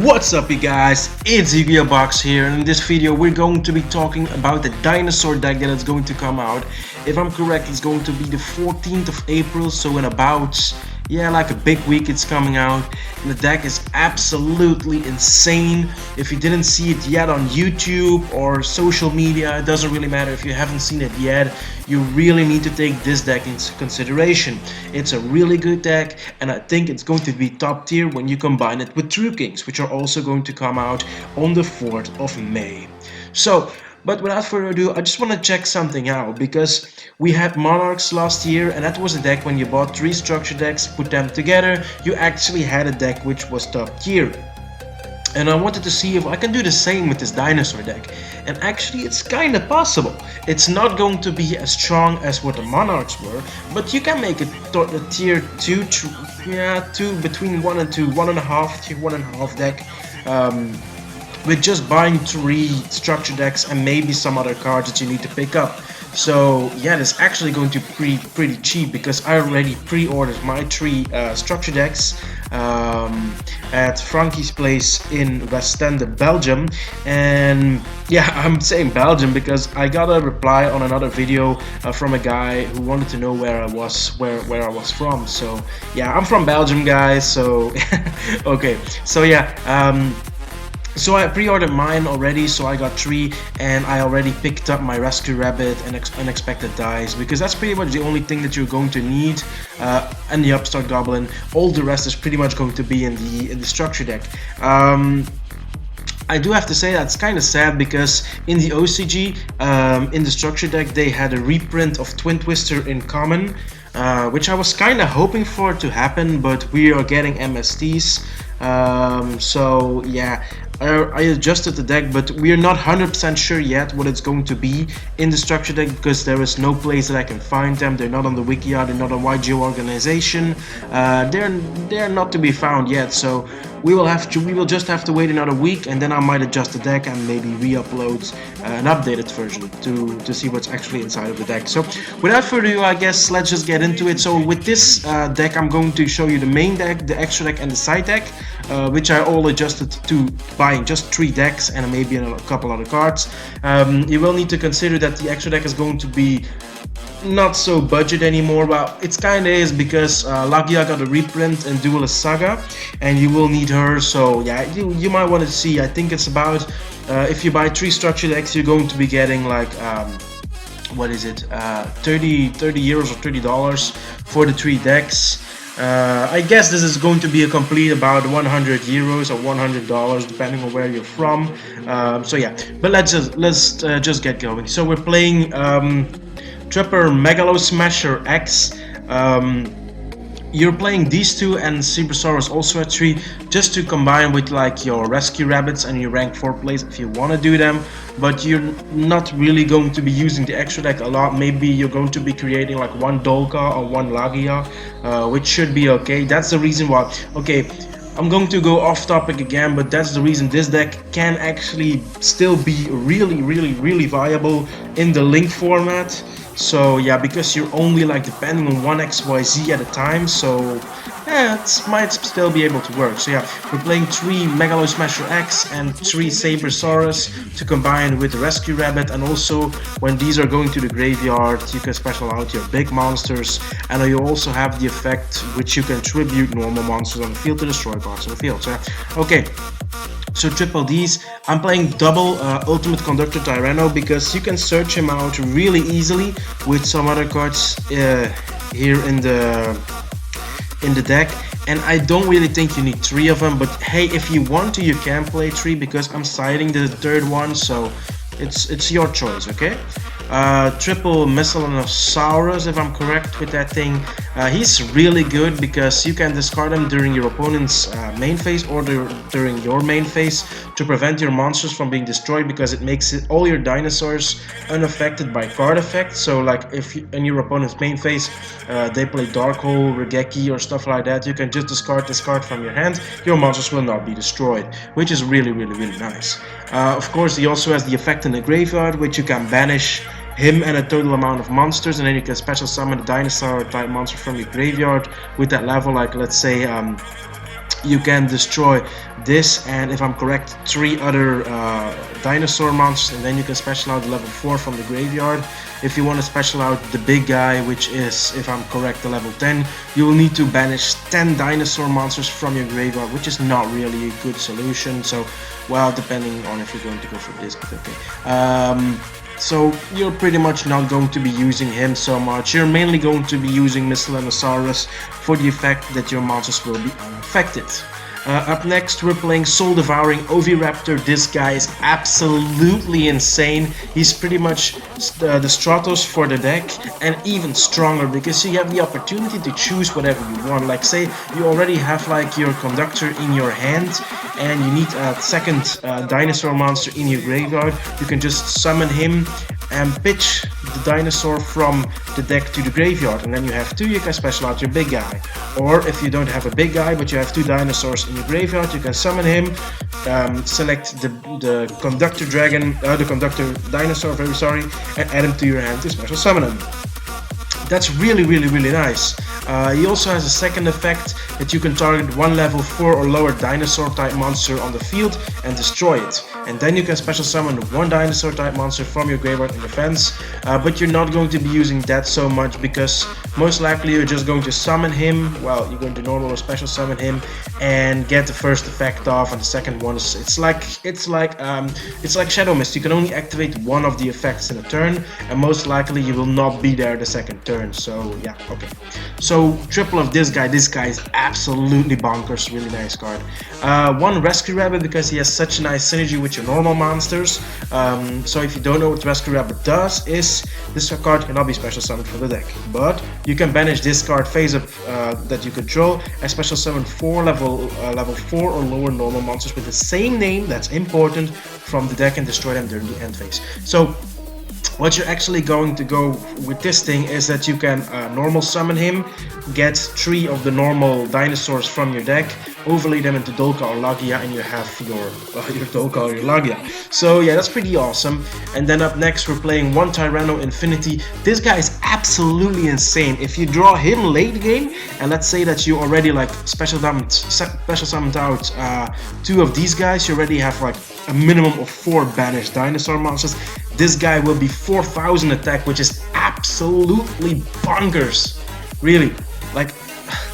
What's up you guys, it's YGO Box here, and in this video we're going to be talking about the Dinosaur deck that is going to come out. If I'm correct, it's going to be the 14th of April, so in about, like a big week it's coming out. And the deck is absolutely insane. If you didn't see it yet on YouTube or social media, it doesn't really matter if you haven't seen it yet, you really need to take this deck into consideration. It's a really good deck, and I think it's going to be top tier when you combine it with True Kings, which are also going to come out on the 4th of May. But without further ado, I just want to check something out, because we had Monarchs last year, and that was a deck when you bought 3 structure decks, put them together, you actually had a deck which was top tier. And I wanted to see if I can do the same with this Dinosaur deck. And actually it's kinda possible. It's not going to be as strong as what the Monarchs were, but you can make it a tier 2, between 1 and 2, 1.5, tier 1.5 deck. With just buying 3 structure decks and maybe some other cards that you need to pick up. So yeah, it's actually going to be pretty cheap, because I already pre-ordered my 3 structure decks at Frankie's place in Westende, Belgium. And yeah, I'm saying Belgium because I got a reply on another video from a guy who wanted to know where I was from. So yeah, I'm from Belgium, guys, so okay, so yeah, so I pre-ordered mine already, so I got 3, and I already picked up my Rescue Rabbit and Unexpected Dice, because that's pretty much the only thing that you're going to need, and the Upstart Goblin. All the rest is pretty much going to be in the structure deck. I do have to say that's kind of sad, because in the OCG, in the structure deck, they had a reprint of Twin Twister in common, which I was kind of hoping for to happen, but we are getting MSTs. So yeah, I adjusted the deck, but we are not 100% sure yet what it's going to be in the structure deck, because there is no place that I can find them. They're not on the wiki, they're not on YGO organization. They're not to be found yet, so we will just have to wait another week, and then I might adjust the deck and maybe re-upload an updated version to see what's actually inside of the deck. So without further ado, I guess let's just get into it. So with this deck, I'm going to show you the main deck, the extra deck, and the side deck, which I all adjusted to buying just 3 decks and maybe a couple other cards. You will need to consider that the extra deck is going to be not so budget anymore. Well, it's kind of is, because Lagia got a reprint and Duelist Saga, and you will need her. So yeah, you might want to see. I think it's about if you buy 3 structure decks, you're going to be getting like what is it, 30 euros or $30 for the 3 decks. I guess this is going to be a complete about 100 euros or $100, depending on where you're from. So yeah, but let's just get going. So we're playing Tripper Megalo Smasher X. You're playing these 2 and Cybersaurus also at 3, just to combine with like your Rescue Rabbits and your rank 4 plays if you want to do them, but you're not really going to be using the extra deck a lot. Maybe you're going to be creating like 1 Dolka or 1 Lagia, which should be okay. That's the reason why. Okay, I'm going to go off topic again, but that's the reason this deck can actually still be really viable in the link format. So yeah, because you're only like depending on 1 XYZ at a time, so yeah, it might still be able to work. So yeah, we're playing 3 Megalo Smasher X and 3 Cybersaurus to combine with the Rescue Rabbit, and also when these are going to the graveyard, you can special out your big monsters, and you also have the effect which you can tribute normal monsters on the field to destroy parts of the field. So okay. So triple Ds, I'm playing double Ultimate Conductor Tyranno, because you can search him out really easily with some other cards here in the deck, and I don't really think you need 3 of them, but hey, if you want to, you can play 3, because I'm siding the 3rd one, so it's your choice, okay? Triple Miscellaneosaurus, if I'm correct with that thing. He's really good, because you can discard him during your opponent's main phase or during your main phase to prevent your monsters from being destroyed, because it makes all your dinosaurs unaffected by card effects. So like if in your opponent's main phase they play Dark Hole, Regeki or stuff like that, you can just discard this card from your hand. Your monsters will not be destroyed, which is really nice. Of course, he also has the effect in the graveyard, which you can banish him and a total amount of monsters, and then you can special summon a dinosaur type monster from your graveyard with that level, like let's say you can destroy this, and if I'm correct, 3 other dinosaur monsters, and then you can special out level 4 from the graveyard. If you want to special out the big guy, which is, if I'm correct, the level 10, you will need to banish 10 dinosaur monsters from your graveyard, which is not really a good solution. So, well, depending on if you're going to go for this, but okay. So you're pretty much not going to be using him so much. You're mainly going to be using Dinosaurus for the effect that your monsters will be unaffected. Up next, we're playing Soul Devouring Oviraptor. This guy is absolutely insane. He's pretty much the Stratos for the deck, and even stronger because you have the opportunity to choose whatever you want. Like, say you already have like your Conductor in your hand and you need a second dinosaur monster in your graveyard. You can just summon him and pitch the dinosaur from the deck to the graveyard, and then you have 2, you can special out your big guy. Or if you don't have a big guy but you have 2 dinosaurs in your graveyard, you can summon him, select the Conductor Dragon, the Conductor Dinosaur, very sorry, and add him to your hand to special summon him. That's really nice. He also has a second effect that you can target 1 level 4 or lower dinosaur type monster on the field and destroy it. And then you can special summon 1 dinosaur type monster from your graveyard in defense, but you're not going to be using that so much because most likely you're just going to summon him. Well, you're going to normal or special summon him and get the first effect off, and the second one is it's like Shadow Mist. You can only activate 1 of the effects in a turn, and most likely you will not be there the second turn. So yeah, okay. So triple of this guy is absolutely bonkers, really nice card. 1 Rescue Rabbit because he has such a nice synergy with your normal monsters. So if you don't know what Rescue Rabbit does, is this card cannot be special summoned from the deck, but you can banish this card face up that you control and special summon 4 level 4 or lower normal monsters with the same name, that's important, from the deck and destroy them during the end phase. So what you're actually going to go with this thing is that you can normal summon him, get 3 of the normal dinosaurs from your deck, overlay them into Dolka or Lagia, and you have your Dolka or your Lagia. So yeah, that's pretty awesome. And then up next we're playing 1 Tyranno Infinity. This guy is absolutely insane. If you draw him late game, and let's say that you already like special summoned out 2 of these guys, you already have like a minimum of 4 banished dinosaur monsters. This guy will be 4000 attack, which is absolutely bonkers. Really, like,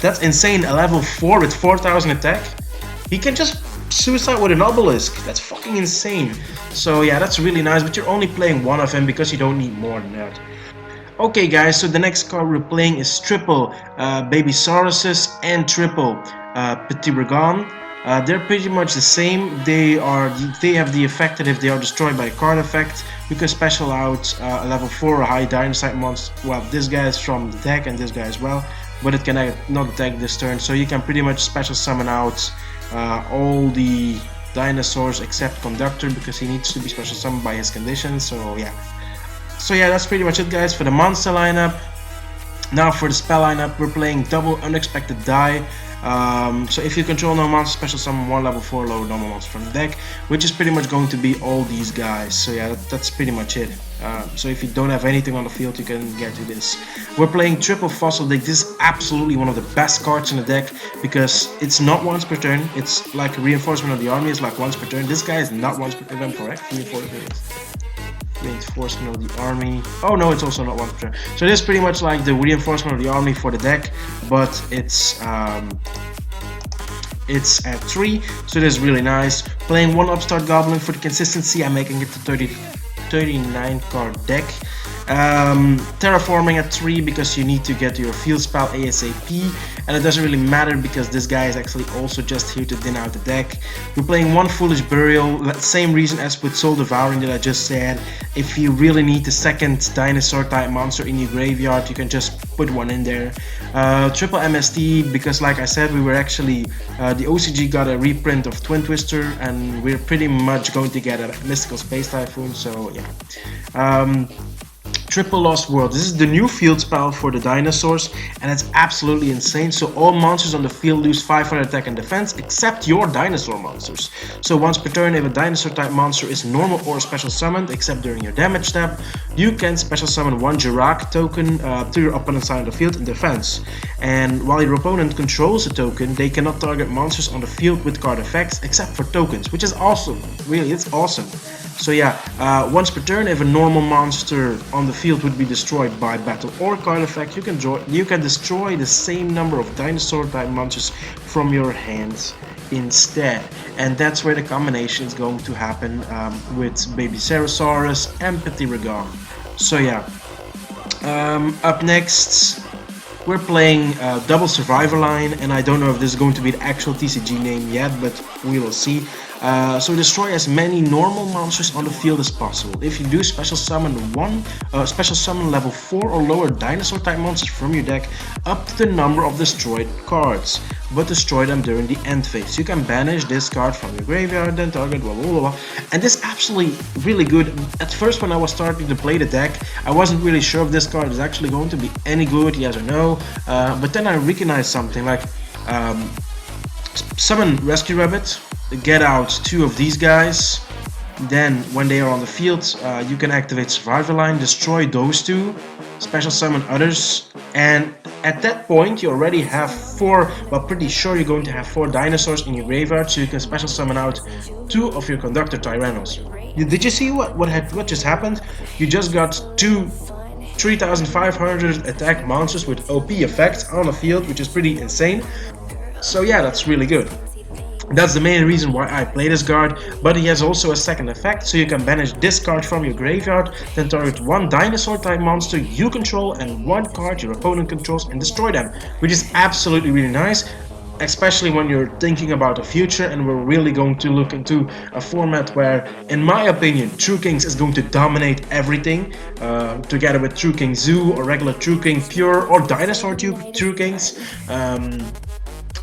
that's insane. A level 4 with 4000 attack. He can just suicide with an obelisk. That's fucking insane. So yeah, that's really nice, but you're only playing 1 of him because you don't need more than that. Okay guys, so the next card we're playing is triple Babysauruses and triple Petit Dragon. They're pretty much the same. They have the effect that if they are destroyed by a card effect, you can special out a level 4 high dinosaur monster. Well, this guy is from the deck and this guy as well, but it can not attack this turn. So you can pretty much special summon out all the dinosaurs except Conductor because he needs to be special summoned by his conditions. So yeah, that's pretty much it guys for the monster lineup. Now for the spell lineup, we're playing double Unexpected Die. So if you control no monster, special summon 1 level 4 lower normal monster from the deck, which is pretty much going to be all these guys. So yeah, that's pretty much it. So if you don't have anything on the field, you can get to this. We're playing triple Fossil Deck. This is absolutely one of the best cards in the deck because it's not once per turn. It's like Reinforcement of the Army is like once per turn. This guy is not once per turn, if I'm correct. Reinforcement of the Army. Oh no, it's also not once per turn. So this is pretty much like the Reinforcement of the Army for the deck, but it's at 3, so this is really nice. Playing 1 Upstart Goblin for the consistency. I'm making it to 39 card deck. Terraforming at 3 because you need to get your field spell ASAP, and it doesn't really matter because this guy is actually also just here to thin out the deck. We're playing 1 Foolish Burial, same reason as with Soul Devouring that I just said. If you really need the second dinosaur type monster in your graveyard, you can just put 1 in there. Triple MST because like I said, we were actually the OCG got a reprint of Twin Twister, and we're pretty much going to get a Mystical Space Typhoon, so yeah. Triple Lost World. This is the new field spell for the dinosaurs, and it's absolutely insane. So all monsters on the field lose 500 attack and defense, except your dinosaur monsters. So once per turn, if a dinosaur type monster is normal or special summoned, except during your damage step, you can special summon one Jirak token to your opponent's side of the field in defense. And while your opponent controls a token, they cannot target monsters on the field with card effects, except for tokens, which is awesome. Really, it's awesome. So yeah, once per turn, if a normal monster on the field would be destroyed by battle or card effect, you can destroy the same number of dinosaur type monsters from your hands instead. And that's where the combination is going to happen with Baby Cerosaurus and Petiragon. So yeah, up next we're playing Double Survivor Line, and I don't know if this is going to be the actual TCG name yet, but we will see. So destroy as many normal monsters on the field as possible. If you do, special summon level 4 or lower dinosaur type monsters from your deck up to the number of destroyed cards, but destroy them during the end phase. You can banish this card from your graveyard, then target blah blah blah. And this is actually really good. At first, when I was starting to play the deck, I wasn't really sure if this card is actually going to be any good, yes or no. But then I recognized something like summon Rescue Rabbit, get out 2 of these guys, then when they are on the field, you can activate Survivor Line, destroy those 2, special summon others, and at that point you already have 4, well, pretty sure you're going to have 4 dinosaurs in your graveyard, so you can special summon out 2 of your Conductor Tyrannos. Did you see what just happened? You just got 2 3500 attack monsters with OP effects on the field, which is pretty insane. So yeah, that's really good. That's the main reason why I play this card, but he has also a second effect, so you can banish this card from your graveyard, then target 1 dinosaur type monster you control and 1 card your opponent controls and destroy them, which is absolutely really nice, especially when you're thinking about the future. And we're really going to look into a format where, in my opinion, True Kings is going to dominate everything, together with True King Zoo or regular True King Pure or Dinosaur True Kings.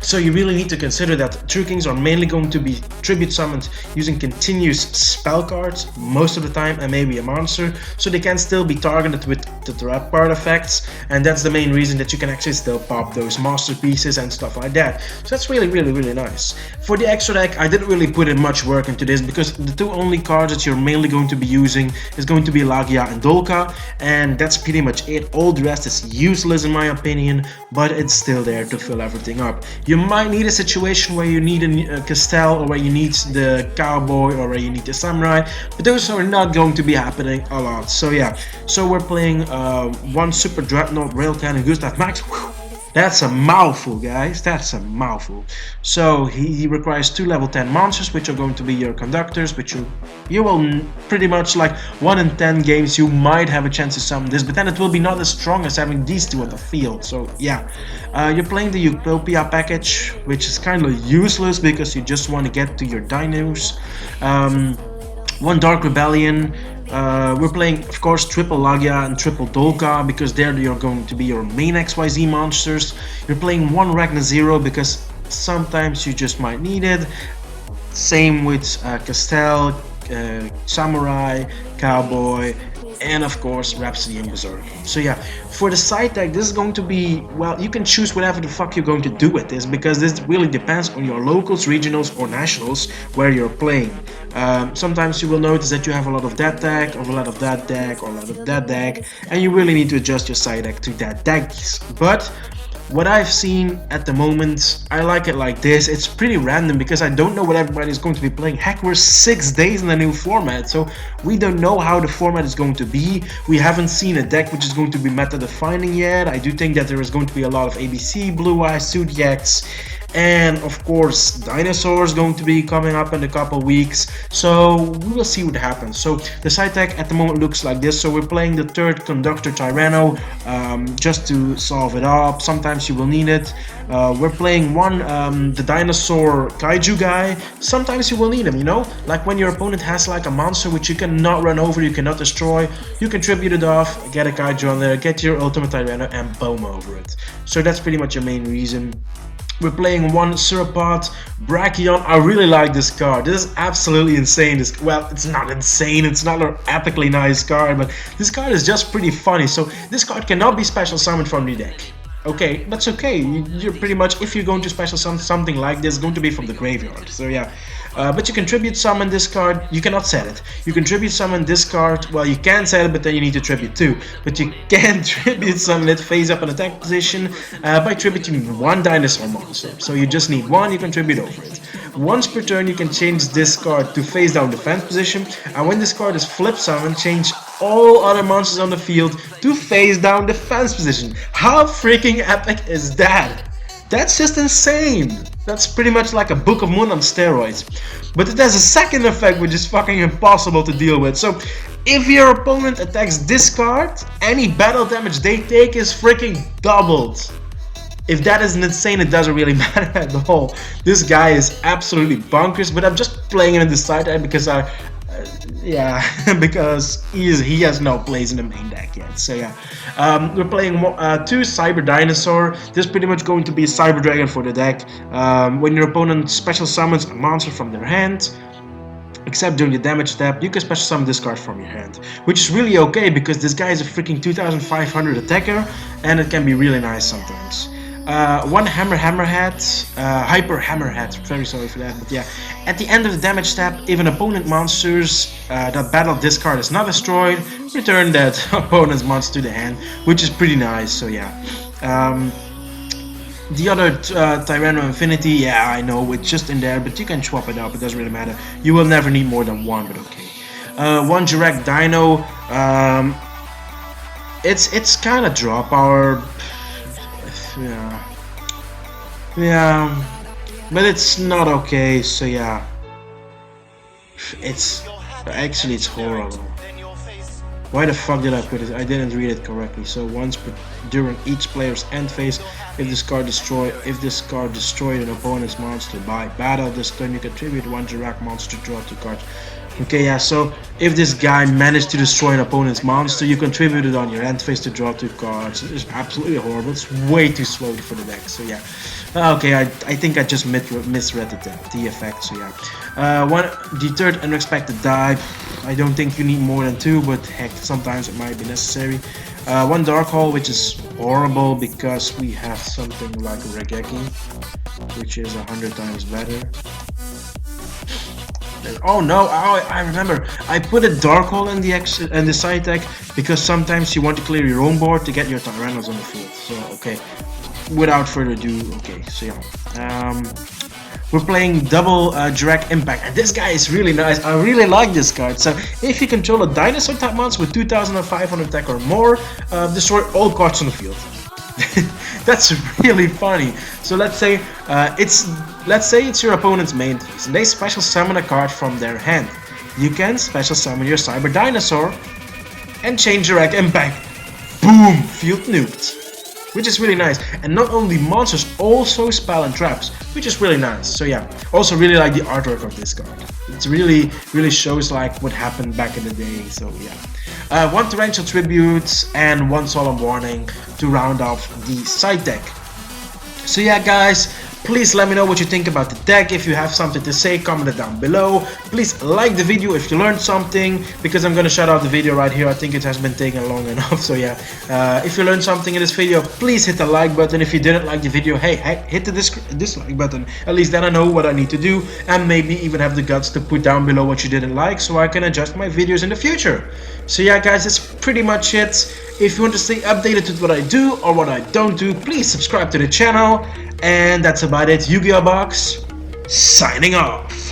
So you really need to consider that True Kings are mainly going to be tribute summoned using continuous spell cards most of the time, and maybe a monster, so they can still be targeted with the threat part effects, and that's the main reason that you can actually still pop those masterpieces and stuff like that. So that's really nice. For the extra deck, I didn't really put in much work into this, because the 2 only cards that you're mainly going to be using is going to be Lagia and Dolka, and that's pretty much it. All the rest is useless in my opinion, but it's still there to fill everything up. You might need a situation where you need a Castell, or where you need the Cowboy, or where you need the Samurai, but those are not going to be happening a lot. So yeah, so we're playing 1 Super Dreadnought Rail Cannon Gustav Max. Whew. That's a mouthful, guys, that's a mouthful. So he requires 2 level 10 monsters, which are going to be your conductors, which you will pretty much, like 1 in 10 games you might have a chance to summon this, but then it will be not as strong as having these 2 on the field. So yeah, you're playing the Utopia package, which is kind of useless because you just want to get to your dinos. 1 Dark Rebellion. We're playing, of course, triple Lagia and triple Dolka, because there you're going to be your main XYZ monsters. You're playing 1 Ragnar Zero because sometimes you just might need it. Same with Castell, Samurai, Cowboy, and of course Rhapsody and Berserk. So yeah, for the side deck, this is going to be, well, you can choose whatever the fuck you're going to do with this, because this really depends on your locals, regionals or nationals where you're playing. Sometimes you will notice that you have a lot of that deck, or a lot of that deck, or a lot of that deck, and you really need to adjust your side deck to that deck. But what I've seen at the moment, I like it like this. It's pretty random because I don't know what everybody is going to be playing. Heck, we're 6 days in the new format, so we don't know how the format is going to be. We haven't seen a deck which is going to be meta defining yet. I do think that there is going to be a lot of ABC, Blue Eyes, Zodiacs, and of course Dinosaur is going to be coming up in a couple weeks, so we will see what happens. So the side deck at the moment looks like this. So we're playing the 3rd Conductor Tyranno, just to solve it up. Sometimes you will need it. We're playing the Dinosaur Kaiju guy. Sometimes you will need him, you know, like when your opponent has like a monster which you cannot run over, you cannot destroy, you can tribute it off, get a Kaiju on there, get your Ultimate Tyranno and boom over it. So that's pretty much your main reason. We're playing one Sauropod Brachion. I really like this card. This is absolutely insane. Well, it's not insane. It's not an epically nice card, but this card is just pretty funny. So this card cannot be special summoned from the deck. Okay, that's okay. You're pretty much, if you're going to special summon something like this, going to be from the graveyard. So yeah. But you can tribute summon this card. You cannot set it. You can tribute summon this card. Well, you can set it, but then you need to tribute too. But you can tribute summon it face up in attack position by tributing one dinosaur monster. So you just need one, you can tribute over it. Once per turn, you can change this card to face down defense position. And when this card is flip summoned, change all other monsters on the field to face down defense position. How freaking epic is that? That's just insane. That's pretty much like a Book of Moon on steroids. But it has a second effect which is fucking impossible to deal with. So if your opponent attacks this card, any battle damage they take is freaking doubled. If that isn't insane, it doesn't really matter at all. This guy is absolutely bonkers, but I'm just playing him in the side deck because because he has no place in the main deck yet. So yeah, we're playing two Cyber Dinosaur. This is pretty much going to be a Cyber Dragon for the deck. When your opponent special summons a monster from their hand, except during the damage step, you can special summon this card from your hand, which is really okay because this guy is a freaking 2500 attacker, and it can be really nice sometimes. One Hammerhead, Hyper Hammerhead, very sorry for that, but yeah. At the end of the damage step, if an opponent monsters that battle this card is not destroyed, return that opponent's monster to the hand, which is pretty nice, so yeah. The other Tyranno Infinity, yeah, I know, it's just in there, but you can swap it up, it doesn't really matter. You will never need more than one, but okay. One Direct Dino, it's kind of draw power. Yeah, but it's not okay, so yeah. It's horrible. Why the fuck did I put it? I didn't read it correctly. So once during each player's end phase, if this card destroyed an opponent's monster by battle this turn, you contribute one direct monster to draw 2 cards. Okay, yeah, so if this guy managed to destroy an opponent's monster, you contribute it on your end phase to draw 2 cards. It's absolutely horrible. It's way too slow for the deck, so yeah. Okay, I think I just misread the effect, so yeah. The third unexpected die. I don't think you need more than 2, but heck, sometimes it might be necessary. One Dark Hole, which is horrible because we have something like a Regeki, which is 100 times better. Oh no, I remember. I put a Dark Hole in the side deck because sometimes you want to clear your own board to get your Tyrannos on the field. So, okay. Without further ado, okay, so yeah. We're playing double direct impact, and this guy is really nice. I really like this card. So if you control a dinosaur type monster with 2500 attack or more, destroy all cards on the field. That's really funny. So let's say it's your opponent's main phase, and they special summon a card from their hand. You can special summon your Cyber Dinosaur and change direct impact. Boom! Field nuked. Which is really nice. And not only monsters, also spell and traps, which is really nice. So yeah, also really like the artwork of this card. It really shows like what happened back in the day, so yeah. One Torrential Tribute and one Solemn Warning to round off the side deck. So yeah guys, please let me know what you think about the deck. If you have something to say, comment it down below. Please like the video if you learned something, because I'm gonna shut out the video right here. I think it has been taking long enough, so yeah. If you learned something in this video, please hit the like button. If you didn't like the video, hey, hit the dislike button. At least then I know what I need to do, and maybe even have the guts to put down below what you didn't like, so I can adjust my videos in the future. So yeah guys, that's pretty much it. If you want to stay updated with what I do or what I don't do, please subscribe to the channel. And that's about it. YGO Box signing off.